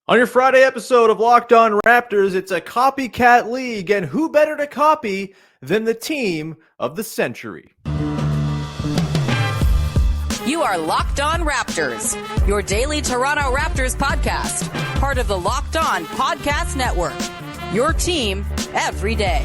On your Friday episode of Locked On Raptors, it's a copycat league, and who better to copy than the team of the century? You are Locked On Raptors, your daily Toronto Raptors podcast, part of the Locked On Podcast Network, your team every day.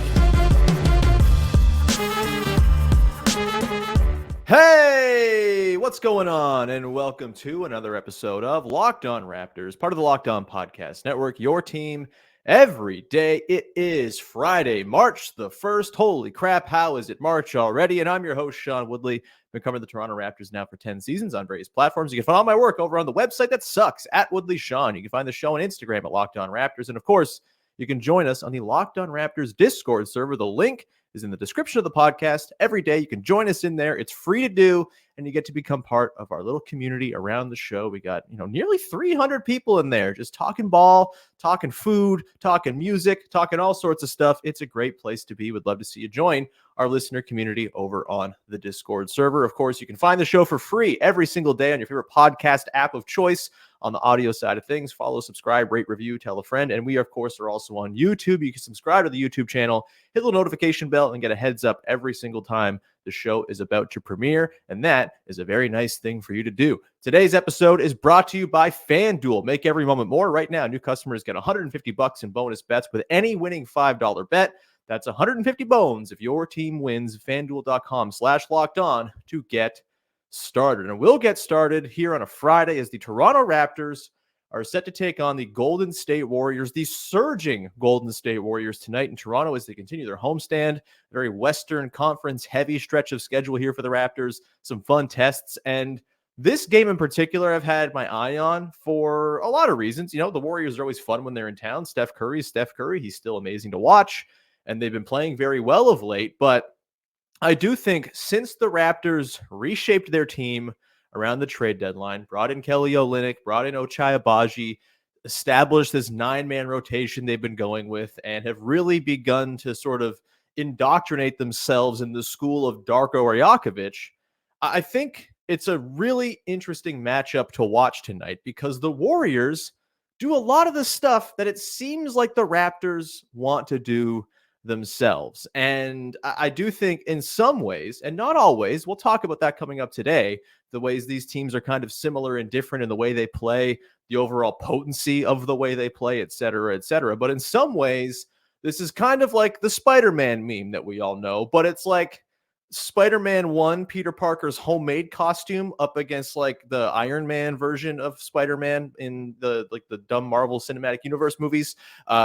Hey, what's going on? And welcome to another episode of Locked On Raptors, part of the Locked On Podcast Network, your team every day. It is Friday, March the 1st. Holy crap, how is it March already? And I'm your host, Sean Woodley. Been covering the Toronto Raptors now for 10 seasons on various platforms. You can find all my work over on the website that sucks, at Woodley Sean. You can find the show on Instagram at Locked On Raptors. And of course, you can join us on the Locked On Raptors Discord server. The link is in the description of the podcast. Every day you can join us in there. It's free to do, and you get to become part of our little community around the show. We got, nearly 300 people in there just talking ball, talking food, talking music, talking all sorts of stuff. It's a great place to be. Would love to see you join our listener community over on the Discord server. Of course, you can find the show for free every single day on your favorite podcast app of choice. On the audio side of things, follow, subscribe, rate, review, tell a friend. And we, of course, are also on YouTube. You can subscribe to the YouTube channel, hit the little notification bell, and get a heads up every single time the show is about to premiere. And that is a very nice thing for you to do. Today's episode is brought to you by FanDuel. Make every moment more. Right now, new customers get $150 in bonus bets with any winning $5 bet. That's 150 bones if your team wins. FanDuel.com/locked-on to get started. And we'll get started here on a Friday as the Toronto Raptors are set to take on the Golden State Warriors, the surging Golden State Warriors tonight in Toronto as they continue their homestand. A very Western Conference heavy stretch of schedule here for the Raptors. Some fun tests. And this game in particular, I've had my eye on for a lot of reasons. The Warriors are always fun when they're in town. Steph Curry. He's still amazing to watch. And they've been playing very well of late. But I do think since the Raptors reshaped their team around the trade deadline, brought in Kelly Olynyk, brought in Ochai Agbaji, established this 9-man rotation they've been going with, and have really begun to sort of indoctrinate themselves in the school of Darko Rajakovic, I think it's a really interesting matchup to watch tonight because the Warriors do a lot of the stuff that it seems like the Raptors want to do themselves. And I do think in some ways, and not always, we'll talk about that coming up today, the ways these teams are kind of similar and different in the way they play, the overall potency of the way they play, et cetera, et cetera. But in some ways, this is kind of like the Spider-Man meme that we all know, but it's like Spider-Man 1, Peter Parker's homemade costume up against like the Iron Man version of Spider-Man in the dumb Marvel Cinematic Universe movies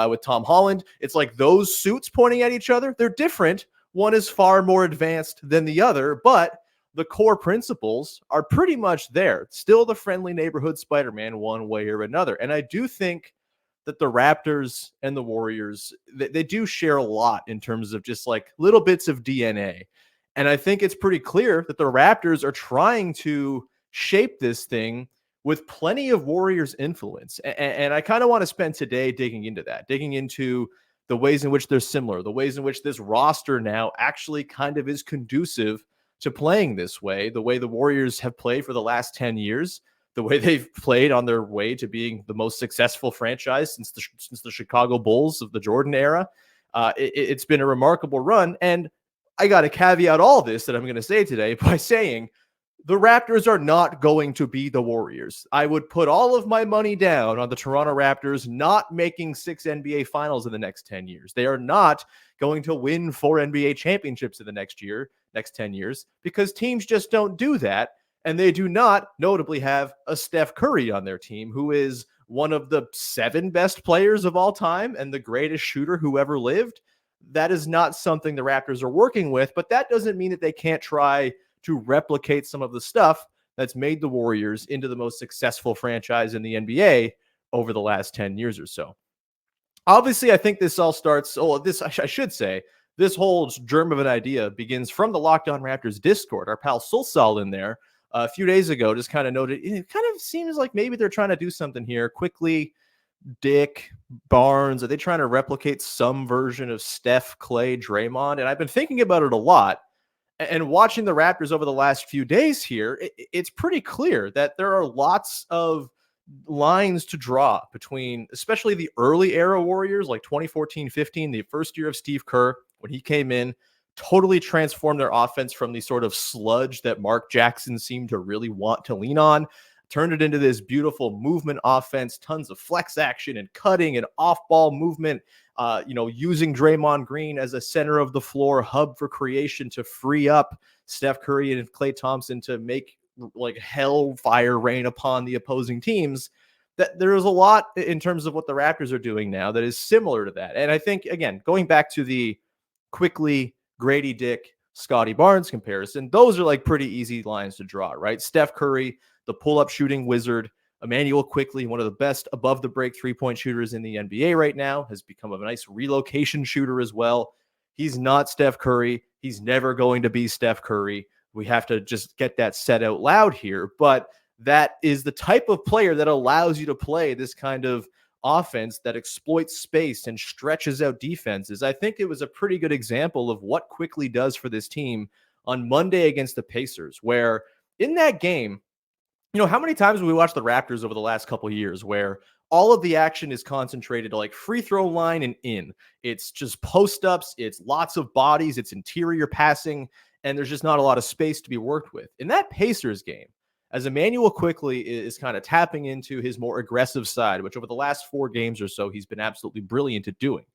with Tom Holland. It's like those suits pointing at each other. They're different. One is far more advanced than the other, but the core principles are pretty much there. Still the friendly neighborhood Spider-Man one way or another. And I do think that the Raptors and the Warriors, they do share a lot in terms of just like little bits of DNA. And I think it's pretty clear that the Raptors are trying to shape this thing with plenty of Warriors influence. And I kind of want to spend today digging into that, digging into the ways in which they're similar, the ways in which this roster now actually kind of is conducive to playing this way, the way the Warriors have played for the last 10 years, the way they've played on their way to being the most successful franchise since the Chicago Bulls of the Jordan era. It's been a remarkable run. And I got to caveat all this that I'm going to say today by saying the Raptors are not going to be the Warriors. I would put all of my money down on the Toronto Raptors not making 6 NBA finals in the next 10 years. They are not going to win 4 NBA championships in the next 10 years, because teams just don't do that. And they do not notably have a Steph Curry on their team, who is one of the 7 best players of all time and the greatest shooter who ever lived. That is not something the Raptors are working with, but that doesn't mean that they can't try to replicate some of the stuff that's made the Warriors into the most successful franchise in the NBA over the last 10 years or so. Obviously, I think this all starts, I should say, this whole germ of an idea begins from the Locked On Raptors Discord. Our pal Sulsal in there a few days ago just kind of noted, it kind of seems like maybe they're trying to do something here. Quickley, Dick, Barnes, are they trying to replicate some version of Steph-Klay-Draymond? And I've been thinking about it a lot. And watching the Raptors over the last few days here, it's pretty clear that there are lots of lines to draw between especially the early era Warriors, like 2014-15, the first year of Steve Kerr, when he came in, totally transformed their offense from the sort of sludge that Mark Jackson seemed to really want to lean on, turned it into this beautiful movement offense, tons of flex action and cutting and off-ball movement, using Draymond Green as a center of the floor hub for creation to free up Steph Curry and Klay Thompson to make like hellfire rain upon the opposing teams. That there is a lot in terms of what the Raptors are doing now that is similar to that. And I think, again, going back to the Quickley, Gradey Dick, Scottie Barnes comparison, those are like pretty easy lines to draw, right? Steph Curry, the pull-up shooting wizard. Immanuel Quickley, one of the best above the break three-point shooters in the NBA right now, has become a nice relocation shooter as well. He's not Steph Curry. He's never going to be Steph Curry. We have to just get that said out loud here. But that is the type of player that allows you to play this kind of offense that exploits space and stretches out defenses. I think it was a pretty good example of what Quickley does for this team on Monday against the Pacers, where in that game, how many times have we watched the Raptors over the last couple of years where all of the action is concentrated to like free throw line and in? It's just post-ups, it's lots of bodies, it's interior passing, and there's just not a lot of space to be worked with. In that Pacers game, as Immanuel Quickley is kind of tapping into his more aggressive side, which over the last 4 games or so, he's been absolutely brilliant at doing.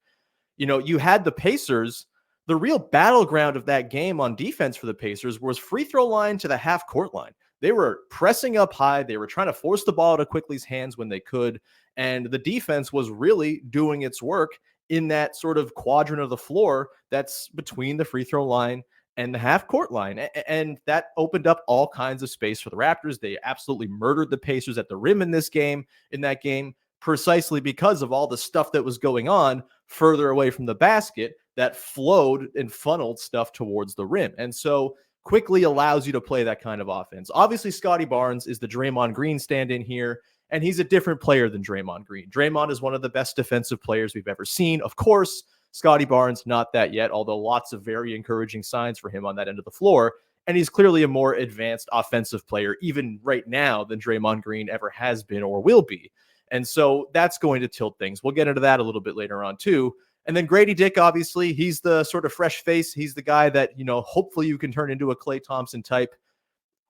You had the Pacers, the real battleground of that game on defense for the Pacers was free throw line to the half court line. They were pressing up high. They were trying to force the ball to Quickley's hands when they could. And the defense was really doing its work in that sort of quadrant of the floor that's between the free throw line and the half court line. And that opened up all kinds of space for the Raptors. They absolutely murdered the Pacers at the rim in that game, precisely because of all the stuff that was going on further away from the basket that flowed and funneled stuff towards the rim. And so Quickley allows you to play that kind of offense. Obviously, Scottie Barnes is the Draymond Green stand-in here, and he's a different player than Draymond Green. Draymond is one of the best defensive players we've ever seen. Of course, Scottie Barnes, not that yet, although lots of very encouraging signs for him on that end of the floor. And he's clearly a more advanced offensive player, even right now, than Draymond Green ever has been or will be. And so that's going to tilt things. We'll get into that a little bit later on, too. And then Gradey Dick, obviously, he's the sort of fresh face. He's the guy that, hopefully you can turn into a Klay Thompson type.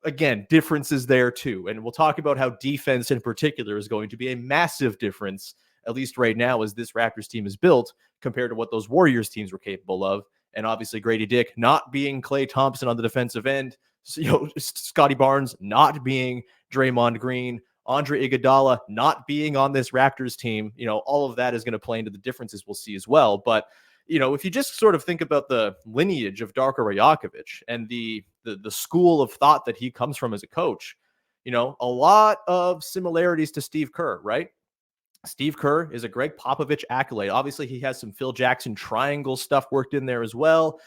Again, differences there too. And we'll talk about how defense in particular is going to be a massive difference, at least right now, as this Raptors team is built compared to what those Warriors teams were capable of. And obviously Gradey Dick not being Klay Thompson on the defensive end, Scottie Barnes not being Draymond Green, Andre Iguodala not being on this Raptors team, all of that is going to play into the differences we'll see as well. But, if you just sort of think about the lineage of Darko Rajakovic and the school of thought that he comes from as a coach, a lot of similarities to Steve Kerr, right? Steve Kerr is a Greg Popovich accolade. Obviously, he has some Phil Jackson triangle stuff worked in there as well,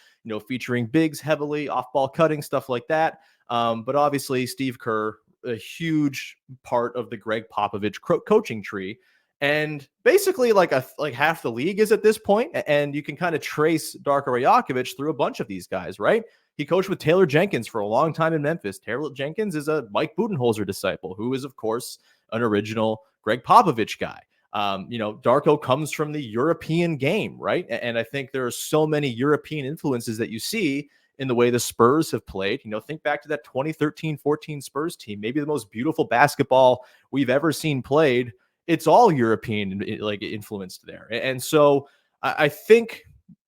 featuring bigs heavily, off-ball cutting, stuff like that. But obviously, Steve Kerr, a huge part of the Greg Popovich coaching tree. And basically like half the league is at this point. And you can kind of trace Darko Rajakovic through a bunch of these guys, right? He coached with Taylor Jenkins for a long time in Memphis. Taylor Jenkins is a Mike Budenholzer disciple, who is, of course, an original Greg Popovich guy. Darko comes from the European game, right? And I think there are so many European influences that you see in the way the Spurs have played. Think back to that 2013-14 Spurs team, maybe the most beautiful basketball we've ever seen played. It's all European influenced there. And so I think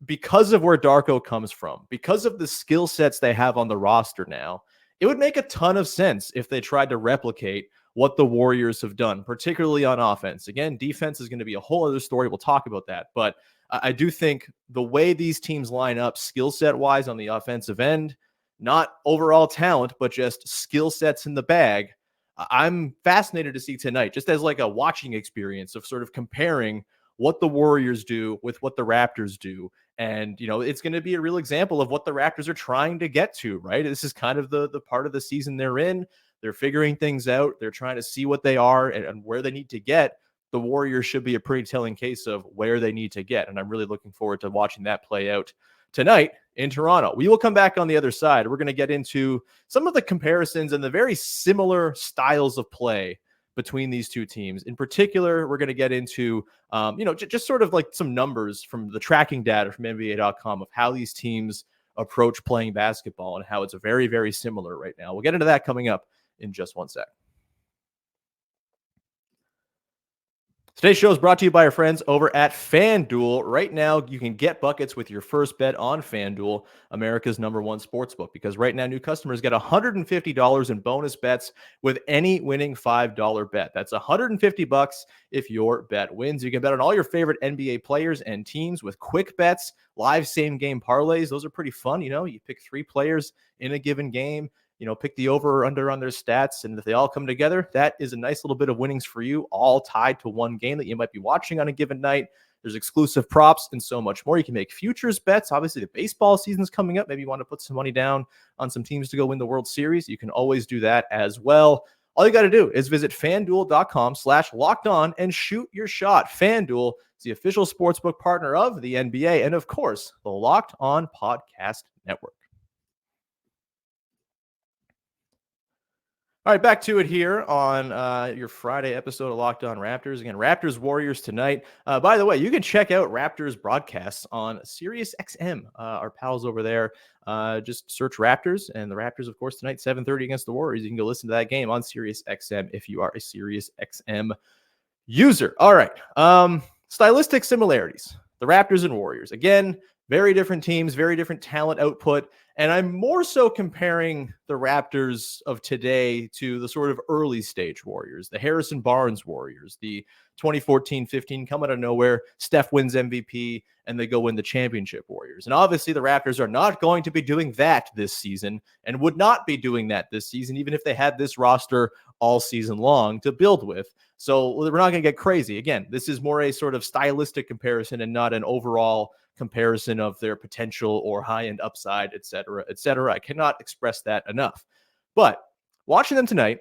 because of where Darko comes from, because of the skill sets they have on the roster now, it would make a ton of sense if they tried to replicate what the Warriors have done, particularly on offense. Again, defense is going to be a whole other story. We'll talk about that. But I do think the way these teams line up skill set wise on the offensive end, not overall talent, but just skill sets in the bag, I'm fascinated to see tonight, just as like a watching experience of sort of comparing what the Warriors do with what the Raptors do. And, it's going to be a real example of what the Raptors are trying to get to, right? This is kind of the part of the season they're in. They're figuring things out. They're trying to see what they are and where they need to get. The Warriors should be a pretty telling case of where they need to get. And I'm really looking forward to watching that play out tonight in Toronto. We will come back on the other side. We're going to get into some of the comparisons and the very similar styles of play between these two teams. In particular, we're going to get into, just sort of like some numbers from the tracking data from NBA.com of how these teams approach playing basketball and how it's very, very similar right now. We'll get into that coming up in just one sec. Today's show is brought to you by our friends over at FanDuel. Right now, you can get buckets with your first bet on FanDuel, America's #1 sportsbook, because right now new customers get $150 in bonus bets with any winning $5 bet. That's $150 if your bet wins. You can bet on all your favorite NBA players and teams with quick bets, live same-game parlays. Those are pretty fun. You pick 3 players in a given game. Pick the over or under on their stats. And if they all come together, that is a nice little bit of winnings for you, all tied to one game that you might be watching on a given night. There's exclusive props and so much more. You can make futures bets. Obviously, the baseball season's coming up. Maybe you want to put some money down on some teams to go win the World Series. You can always do that as well. All you got to do is visit FanDuel.com/lockedon and shoot your shot. FanDuel is the official sportsbook partner of the NBA and, of course, the Locked On Podcast Network. All right, back to it here on your Friday episode of Locked On Raptors. Again, Raptors-Warriors tonight. By the way, you can check out Raptors broadcasts on SiriusXM. Our pals over there, just search Raptors, and the Raptors, of course, tonight, 7:30 against the Warriors. You can go listen to that game on SiriusXM if you are a SiriusXM user. All right, stylistic similarities. The Raptors and Warriors. Again, very different teams, very different talent output. And I'm more so comparing the Raptors of today to the sort of early stage Warriors, the Harrison Barnes Warriors, the 2014-15 come out of nowhere, Steph wins MVP, and they go win the championship Warriors. And obviously the Raptors are not going to be doing that this season and would not be doing that this season, even if they had this roster all season long to build with. So we're not going to get crazy. Again, this is more a sort of stylistic comparison and not an overall comparison of their potential or high-end upside, et cetera, et cetera. I cannot express that enough. But watching them tonight,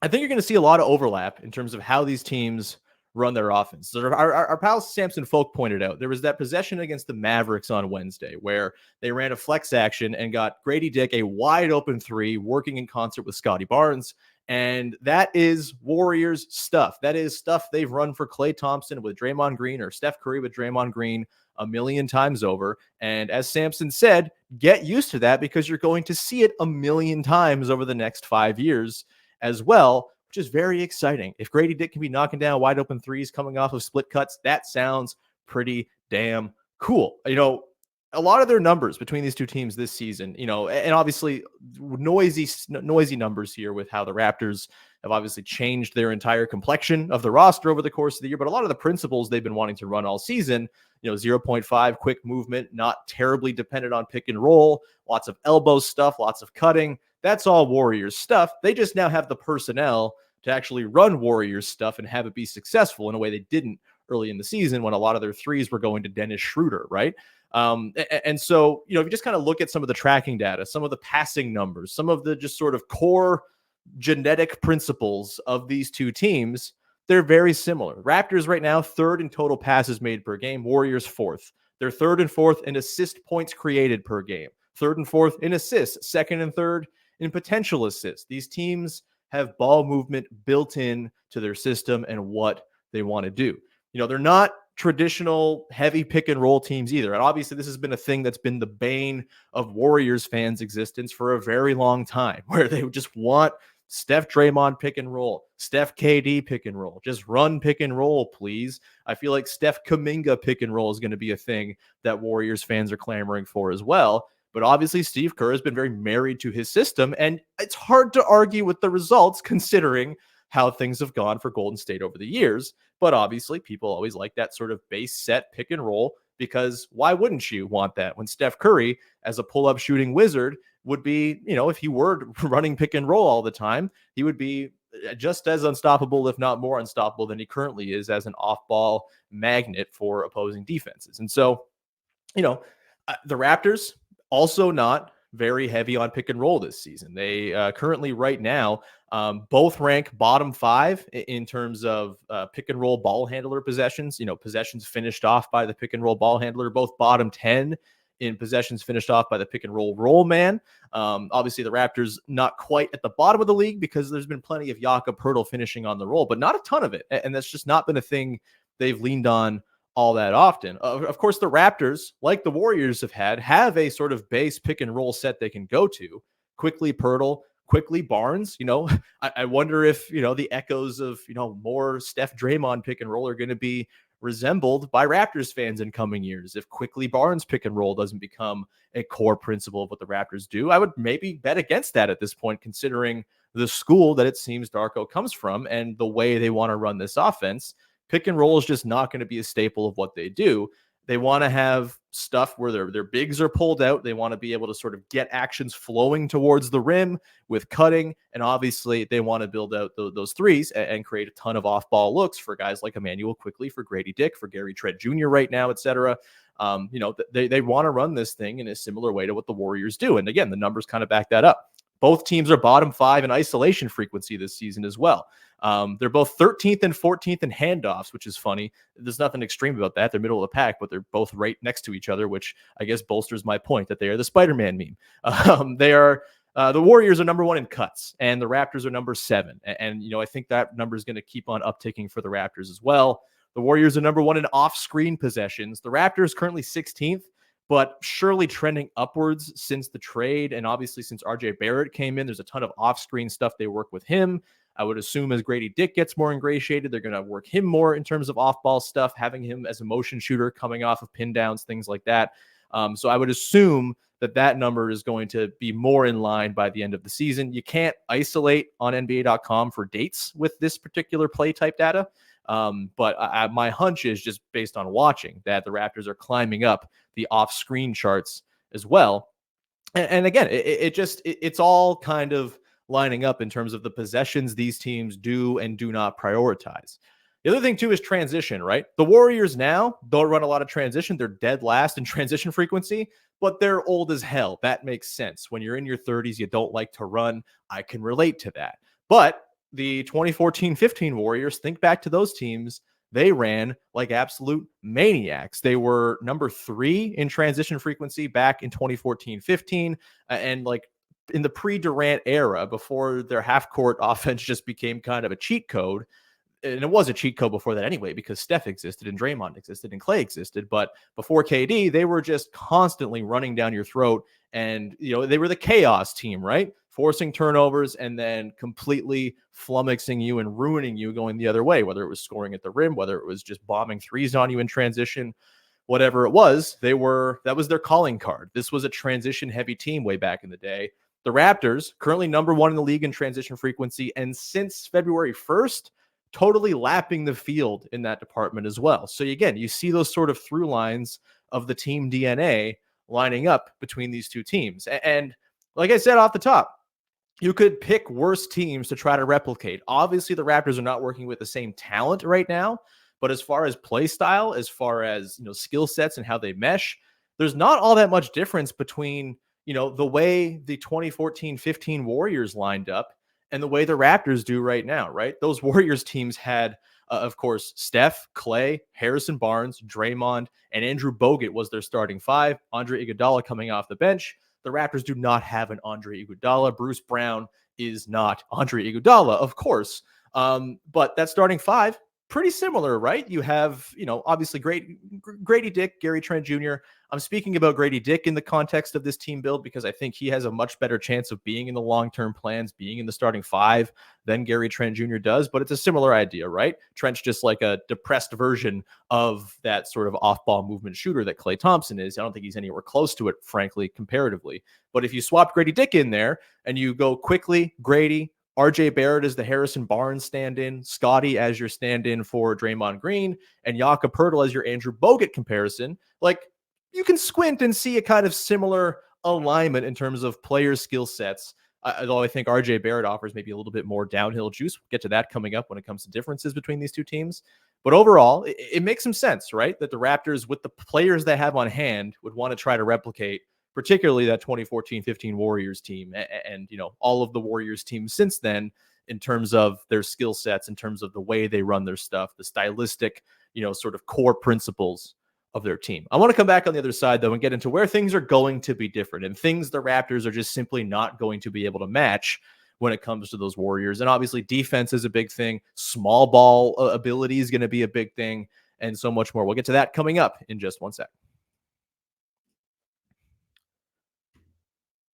I think you're going to see a lot of overlap in terms of how these teams run their offense. So our pal Samson Folk pointed out, there was that possession against the Mavericks on Wednesday where they ran a flex action and got Gradey Dick a wide open 3 working in concert with Scottie Barnes. And that is Warriors stuff. That is stuff they've run for Klay Thompson with Draymond Green or Steph Curry with Draymond Green a million times over. And as Samson said, get used to that because you're going to see it a million times over the next 5 years as well, which is very exciting. If Gradey Dick can be knocking down wide open 3s coming off of split cuts, that sounds pretty damn cool. A lot of their numbers between these two teams this season, and obviously noisy numbers here with how the Raptors have obviously changed their entire complexion of the roster over the course of the year. But a lot of the principles they've been wanting to run all season, 0.5 quick movement, not terribly dependent on pick and roll, lots of elbow stuff, lots of cutting. That's all Warriors stuff. They just now have the personnel to actually run Warriors stuff and have it be successful in a way they didn't early in the season when a lot of their 3s were going to Dennis Schroeder, right? And so, if you just kind of look at some of the tracking data, some of the passing numbers, some of the just sort of core genetic principles of these two teams, they're very similar. Raptors right now, 3rd in total passes made per game, Warriors 4th. They're 3rd and 4th in assist points created per game, 3rd and 4th in assists, 2nd and 3rd in potential assists. These teams have ball movement built in to their system and what they want to do. They're not traditional heavy pick and roll teams either. And obviously this has been a thing that's been the bane of Warriors fans' existence for a very long time, where they just want Steph Draymond pick and roll, Steph KD pick and roll, just run pick and roll, please. I feel like Steph Kuminga pick and roll is going to be a thing that Warriors fans are clamoring for as well. But obviously Steve Kerr has been very married to his system, and it's hard to argue with the results considering how things have gone for Golden State over the years. But obviously people always like that sort of base set pick and roll, because why wouldn't you want that when Steph Curry as a pull-up shooting wizard would be, if he were running pick and roll all the time, he would be just as unstoppable, if not more unstoppable than he currently is as an off-ball magnet for opposing defenses. And so, the Raptors also not very heavy on pick and roll this season. They currently right now both rank bottom 5 in terms of pick and roll ball handler possessions, possessions finished off by the pick and roll ball handler, both bottom 10 in possessions finished off by the pick and roll man. Obviously, the Raptors not quite at the bottom of the league because there's been plenty of Jakob, Poeltl finishing on the roll, but not a ton of it. And that's just not been a thing they've leaned on all that often. Of course, the Raptors, like the Warriors have a sort of base pick and roll set they can go to. Quickley, Poeltl, Quickley, Barnes. I wonder if, the echoes of, more Steph-Draymond pick and roll are going to be resembled by Raptors fans in coming years. If Quickley Barnes pick and roll doesn't become a core principle of what the Raptors do, I would maybe bet against that at this point, considering the school that it seems Darko comes from and the way they want to run this offense. Pick and roll is just not going to be a staple of what they do. They want to have stuff where their bigs are pulled out. They want to be able to sort of get actions flowing towards the rim with cutting. And obviously, they want to build out those threes and create a ton of off-ball looks for guys like Immanuel Quickley, for Gradey Dick, for Gary Trent Jr. right now, et cetera. They want to run this thing in a similar way to what the Warriors do. And again, the numbers kind of back that up. Both teams are bottom 5 in isolation frequency this season as well. They're both 13th and 14th in handoffs, which is funny. There's nothing extreme about that. They're middle of the pack, but they're both right next to each other, which I guess bolsters my point that they are the Spider-Man meme. The Warriors are number 1 in cuts, and the Raptors are number 7. And I think that number is going to keep on upticking for the Raptors as well. The Warriors are number 1 in off-screen possessions. The Raptors currently 16th, but surely trending upwards since the trade. And obviously, since RJ Barrett came in, there's a ton of off-screen stuff they work with him. I would assume as Gradey Dick gets more ingratiated, they're going to work him more in terms of off-ball stuff, having him as a motion shooter coming off of pin downs, things like that. So I would assume that number is going to be more in line by the end of the season. You can't isolate on NBA.com for dates with this particular play type data. But my hunch is just based on watching that the Raptors are climbing up the off-screen charts as well. And again, it's all kind of lining up in terms of the possessions these teams do and do not prioritize. The other thing, too, is transition, right? The Warriors now don't run a lot of transition. They're dead last in transition frequency, but they're old as hell. That makes sense. When you're in your 30s, you don't like to run. I can relate to that. But the 2014-15 Warriors, think back to those teams. They ran like absolute maniacs. They were number 3 in transition frequency back in 2014-15. And like in the pre-Durant era, before their half-court offense just became kind of a cheat code. And it was a cheat code before that anyway, because Steph existed and Draymond existed and Klay existed. But before KD, they were just constantly running down your throat. And, they were the chaos team, right? Forcing turnovers and then completely flummoxing you and ruining you going the other way, whether it was scoring at the rim, whether it was just bombing threes on you in transition, whatever it was, that was their calling card. This was a transition heavy team way back in the day. The Raptors, currently number 1 in the league in transition frequency, and since February 1st, totally lapping the field in that department as well. So again, you see those sort of through lines of the team DNA lining up between these two teams. And like I said off the top, you could pick worse teams to try to replicate. Obviously, the Raptors are not working with the same talent right now, but as far as play style, as far as skill sets and how they mesh, there's not all that much difference between the way the 2014-15 Warriors lined up and the way the Raptors do right now, right? Those Warriors teams had, of course, Steph, Klay, Harrison Barnes, Draymond, and Andrew Bogut was their starting 5. Andre Iguodala coming off the bench. The Raptors do not have an Andre Iguodala. Bruce Brown is not Andre Iguodala, of course. But that starting 5, pretty similar, right? You have, obviously Gradey Dick, Gary Trent Jr. I'm speaking about Gradey Dick in the context of this team build because I think he has a much better chance of being in the long-term plans, being in the starting 5 than Gary Trent Jr. does. But it's a similar idea, right? Trent's just like a depressed version of that sort of off-ball movement shooter that Klay Thompson is. I don't think he's anywhere close to it, frankly, comparatively. But if you swap Gradey Dick in there and you go Quickley, Grady, RJ Barrett as the Harrison Barnes stand-in, Scottie as your stand-in for Draymond Green, and Jakob Poeltl as your Andrew Bogut comparison, like you can squint and see a kind of similar alignment in terms of player skill sets. Although I think RJ Barrett offers maybe a little bit more downhill juice. We'll get to that coming up when it comes to differences between these two teams. But overall, it makes some sense, right? That the Raptors, with the players they have on hand, would want to try to replicate particularly that 2014-15 Warriors team and all of the Warriors teams since then in terms of their skill sets, in terms of the way they run their stuff, the stylistic, sort of core principles of their team. I want to come back on the other side, though, and get into where things are going to be different and things the Raptors are just simply not going to be able to match when it comes to those Warriors. And obviously defense is a big thing. Small ball ability is going to be a big thing, and so much more. We'll get to that coming up in just one sec.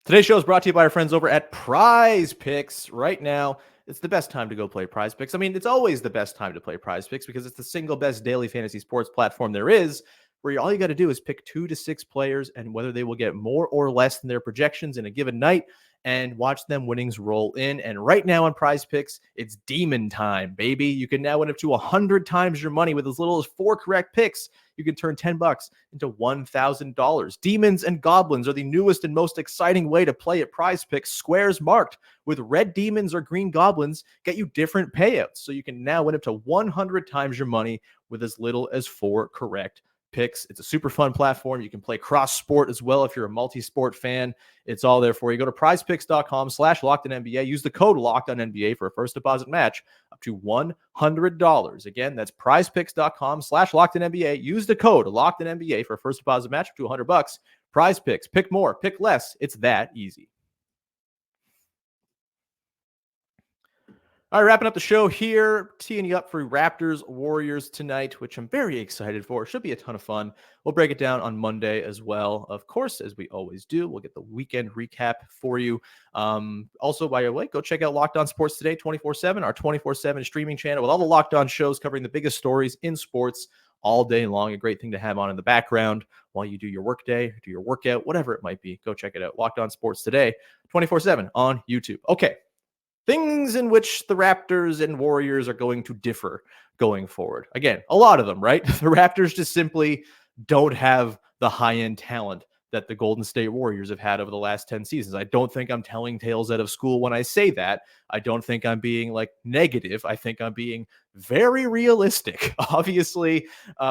Today's show is brought to you by our friends over at PrizePicks. Right now, it's the best time to go play PrizePicks. I mean, it's always the best time to play PrizePicks because it's the single best daily fantasy sports platform there is, where all you got to do is pick 2 to 6 players and whether they will get more or less than their projections in a given night and watch them winnings roll in. And right now on PrizePicks, it's demon time, baby. You can now win up to 100 times your money with as little as 4 correct picks. You can turn $10 into $1,000. Demons and goblins are the newest and most exciting way to play at PrizePicks. Squares marked with red demons or green goblins get you different payouts. So you can now win up to 100 times your money with as little as 4 correct picks. It's a super fun platform. You can play cross sport as well. If you're a multi-sport fan, it's all there for you. Go to prizepicks.com/LockedOnNBA. Use the code LockedOnNBA for a first deposit match up to $100. Again, that's prizepicks.com/LockedOnNBA. Use the code LockedOnNBA for a first deposit match up to $100. PrizePicks. Pick more, pick less. It's that easy. All right, wrapping up the show here, teeing you up for Raptors-Warriors tonight, which I'm very excited for. Should be a ton of fun. We'll break it down on Monday as well. Of course, as we always do, we'll get the weekend recap for you. Also, by the way, go check out Locked On Sports Today 24/7, our 24/7 streaming channel with all the Locked On shows covering the biggest stories in sports all day long. A great thing to have on in the background while you do your workday, do your workout, whatever it might be. Go check it out. Locked On Sports Today 24/7 on YouTube. Okay. Things in which the Raptors and Warriors are going to differ going forward. Again, a lot of them, right? The Raptors just simply don't have the high-end talent that the Golden State Warriors have had over the last 10 seasons. I don't think I'm telling tales out of school when I say that. I don't think I'm being negative. I think I'm being very realistic. Obviously,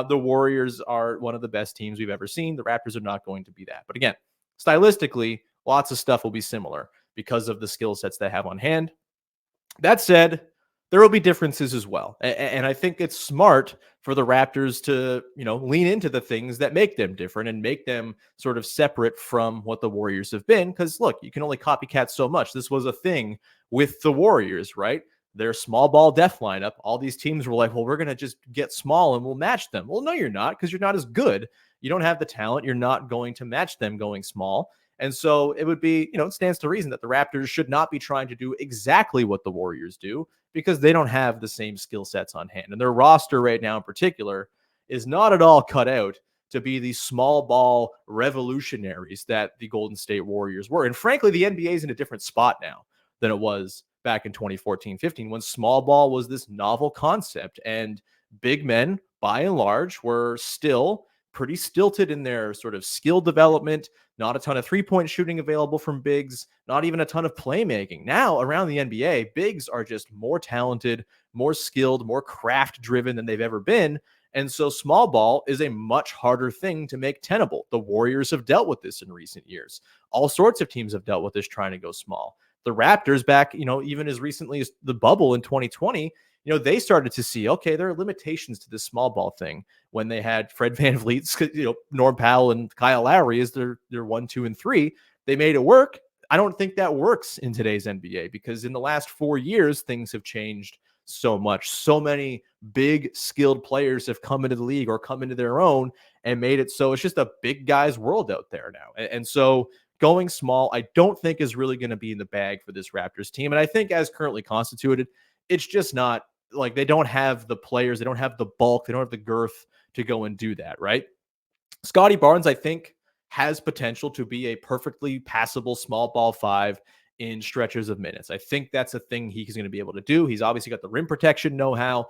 the Warriors are one of the best teams we've ever seen. The Raptors are not going to be that. But again, stylistically, lots of stuff will be similar because of the skill sets they have on hand. That said, there will be differences as well. And I think it's smart for the Raptors to, lean into the things that make them different and make them sort of separate from what the Warriors have been. Because look, you can only copycat so much. This was a thing with the Warriors, right? Their small ball death lineup. All these teams were like, well, we're going to just get small and we'll match them. Well, no, you're not, because you're not as good. You don't have the talent. You're not going to match them going small. And so it would be, it stands to reason that the Raptors should not be trying to do exactly what the Warriors do because they don't have the same skill sets on hand. And their roster right now in particular is not at all cut out to be the small ball revolutionaries that the Golden State Warriors were. And frankly, the NBA is in a different spot now than it was back in 2014-15 when small ball was this novel concept. And big men, by and large, were still pretty stilted in their sort of skill development, not a ton of three-point shooting available from bigs, not even a ton of playmaking. Now, around the NBA, bigs are just more talented, more skilled, more craft-driven than they've ever been. And so small ball is a much harder thing to make tenable. The Warriors have dealt with this in recent years. All sorts of teams have dealt with this trying to go small. The Raptors back, even as recently as the bubble in 2020, they started to see, okay, there are limitations to this small ball thing when they had Fred VanVleet, Norm Powell and Kyle Lowry as their 1, 2, and 3. They made it work. I don't think that works in today's NBA because in the last 4 years, things have changed so much. So many big skilled players have come into the league or come into their own and made it so it's just a big guy's world out there now. And so going small, I don't think is really going to be in the bag for this Raptors team. And I think as currently constituted, it's just not they don't have the players, they don't have the bulk, they don't have the girth to go and do that, right? Scottie Barnes, I think, has potential to be a perfectly passable small ball 5 in stretches of minutes. I think that's a thing he's going to be able to do. He's obviously got the rim protection know-how.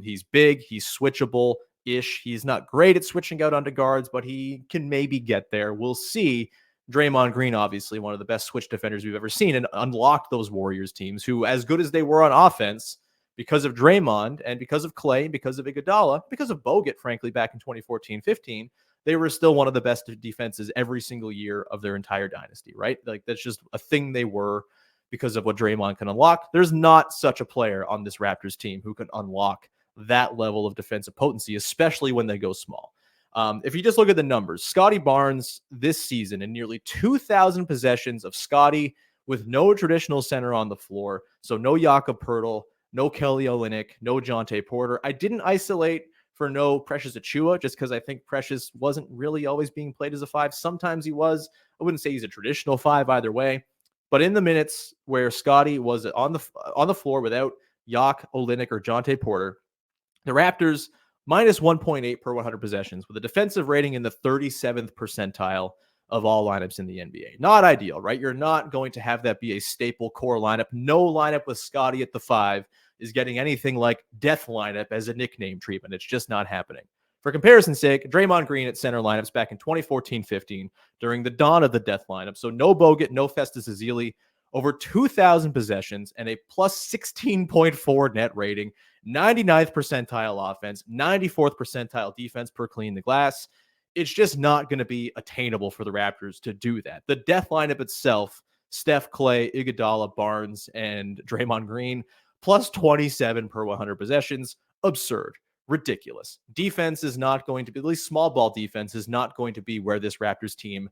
He's big, he's switchable-ish. He's not great at switching out onto guards, but he can maybe get there. We'll see. Draymond Green, obviously, one of the best switch defenders we've ever seen, and unlocked those Warriors teams who, as good as they were on offense, because of Draymond and because of Clay, because of Iguodala, because of Bogut, frankly, back in 2014-15, they were still one of the best defenses every single year of their entire dynasty, right? That's just a thing they were because of what Draymond can unlock. There's not such a player on this Raptors team who can unlock that level of defensive potency, especially when they go small. If you just look at the numbers, Scottie Barnes this season in nearly 2,000 possessions of Scottie with no traditional center on the floor. So no Jakob Poeltl, no Kelly Olynyk, no Jonte Porter. I didn't isolate for no Precious Achiuwa just because I think Precious wasn't really always being played as a 5. Sometimes he was. I wouldn't say he's a traditional 5 either way. But in the minutes where Scottie was on the floor without Yak, Olynyk, or Jonte Porter, the Raptors minus 1.8 per 100 possessions with a defensive rating in the 37th percentile of all lineups in the NBA. Not ideal, right? You're not going to have that be a staple core lineup. No lineup with Scottie at the 5 is getting anything like death lineup as a nickname treatment. It's just not happening. For comparison's sake, Draymond Green at center lineups back in 2014-15 during the dawn of the death lineup. So no Bogut, no Festus Ezeli, over 2,000 possessions and a plus 16.4 net rating, 99th percentile offense, 94th percentile defense per clean the glass. It's just not going to be attainable for the Raptors to do that. The death lineup itself, Steph, Klay, Iguodala, Barnes, and Draymond Green, plus 27 per 100 possessions. Absurd. Ridiculous. Defense is not going to be, at least small ball defense is not going to be where this Raptors team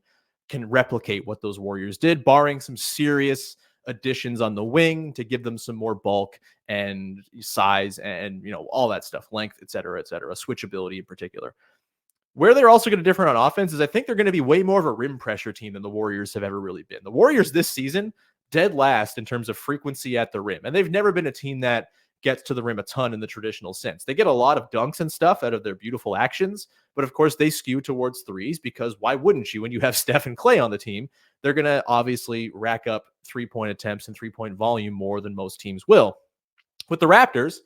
can replicate what those Warriors did, barring some serious additions on the wing to give them some more bulk and size and, all that stuff, length, et cetera, switchability in particular. Where they're also going to differ on offense is I think they're going to be way more of a rim pressure team than the Warriors have ever really been. The Warriors this season, dead last in terms of frequency at the rim. And they've never been a team that gets to the rim a ton in the traditional sense. They get a lot of dunks and stuff out of their beautiful actions, but of course they skew towards threes because why wouldn't you when you have Steph and Klay on the team? They're going to obviously rack up 3-point attempts and 3-point volume more than most teams will. With the Raptors,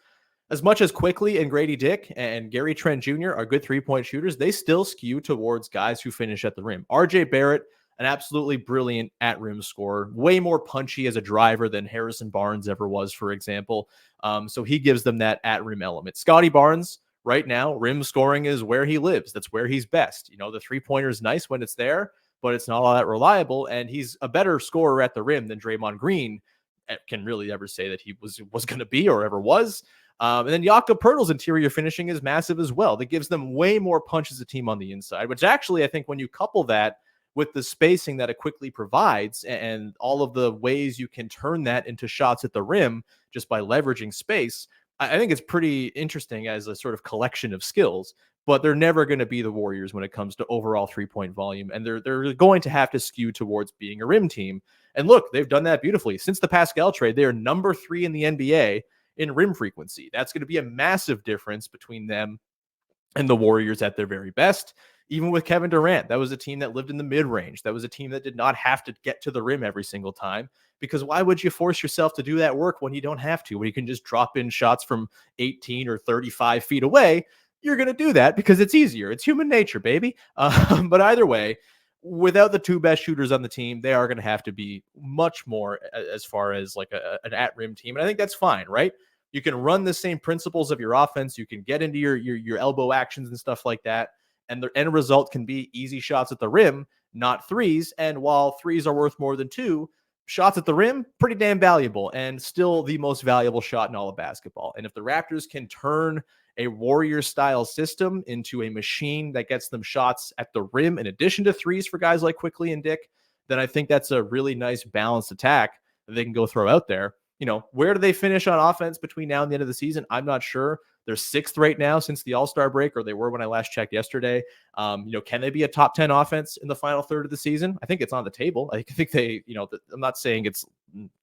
as much as Quickley and Gradey Dick and Gary Trent Jr. are good 3-point shooters, they still skew towards guys who finish at the rim. RJ Barrett, an absolutely brilliant at-rim scorer, way more punchy as a driver than Harrison Barnes ever was, for example. So he gives them that at-rim element. Scottie Barnes, right now, rim scoring is where he lives. That's where he's best. The three-pointer is nice when it's there, but it's not all that reliable, and he's a better scorer at the rim than Draymond Green can really ever say that he was going to be or ever was. And then Jakob Poeltl's interior finishing is massive as well. That gives them way more punch as a team on the inside, which actually I think when you couple that with the spacing that it quickly provides and all of the ways you can turn that into shots at the rim just by leveraging space, I think it's pretty interesting as a sort of collection of skills, but they're never going to be the Warriors when it comes to overall 3-point volume. And they're going to have to skew towards being a rim team. And look, they've done that beautifully. Since the Pascal trade, they are number 3 in the NBA in rim frequency. That's going to be a massive difference between them and the Warriors at their very best. Even with Kevin Durant, that was a team that lived in the mid-range. That was a team that did not have to get to the rim every single time, because why would you force yourself to do that work when you don't have to, when you can just drop in shots from 18 or 35 feet away? You're going to do that because it's easier. It's human nature, baby. But either way, without the 2 best shooters on the team, they are going to have to be much more as far as like an at-rim team. And I think that's fine, right? You can run the same principles of your offense. You can get into your elbow actions and stuff like that. And the end result can be easy shots at the rim, not threes. And while threes are worth more than 2, shots at the rim, pretty damn valuable and still the most valuable shot in all of basketball. And if the Raptors can turn a Warrior-style system into a machine that gets them shots at the rim in addition to threes for guys like Quickley and Dick, then I think that's a really nice balanced attack that they can go throw out there. Where do they finish on offense between now and the end of the season? I'm not sure. They're 6th right now since the All-Star break, or they were when I last checked yesterday. Can they be a top 10 offense in the final third of the season? I think it's on the table. I think they, I'm not saying it's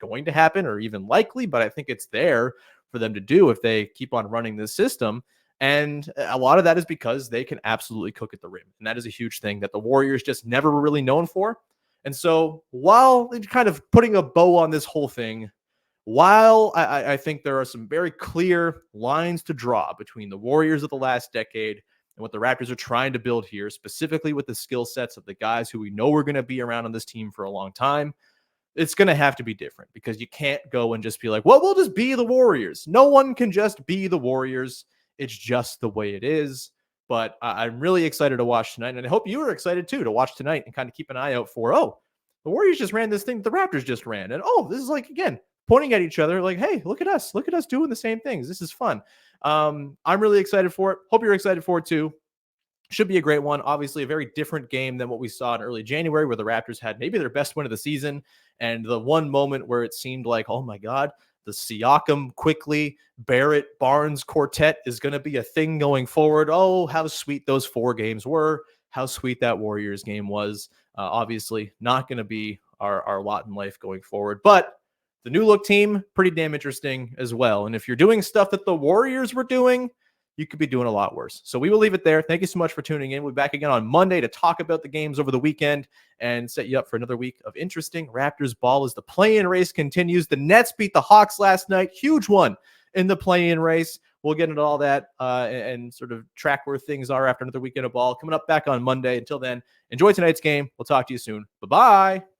going to happen or even likely, but I think it's there for them to do if they keep on running this system. And a lot of that is because they can absolutely cook at the rim. And that is a huge thing that the Warriors just never were really known for. And so while kind of putting a bow on this whole thing, while I think there are some very clear lines to draw between the Warriors of the last decade and what the Raptors are trying to build here, specifically with the skill sets of the guys who we know are going to be around on this team for a long time, it's going to have to be different because you can't go and just be like, well, we'll just be the Warriors. No one can just be the Warriors. It's just the way it is. But I'm really excited to watch tonight. And I hope you are excited too to watch tonight and kind of keep an eye out for, the Warriors just ran this thing the Raptors just ran. And this is like, again, pointing at each other like, hey, look at us doing the same things. This is fun. I'm really excited for it. Hope you're excited for it too. Should be a great one. Obviously, a very different game than what we saw in early January, where the Raptors had maybe their best win of the season. And the one moment where it seemed like, oh my God, the Siakam, Quickley, Barrett, Barnes quartet is going to be a thing going forward. Oh, how sweet those 4 games were. How sweet that Warriors game was. Obviously, not going to be our lot in life going forward. But the new look team, pretty damn interesting as well. And if you're doing stuff that the Warriors were doing, you could be doing a lot worse. So we will leave it there. Thank you so much for tuning in. We'll be back again on Monday to talk about the games over the weekend and set you up for another week of interesting Raptors ball as the play-in race continues. The Nets beat the Hawks last night. Huge one in the play-in race. We'll get into all that and sort of track where things are after another weekend of ball. Coming up back on Monday. Until then, enjoy tonight's game. We'll talk to you soon. Bye-bye.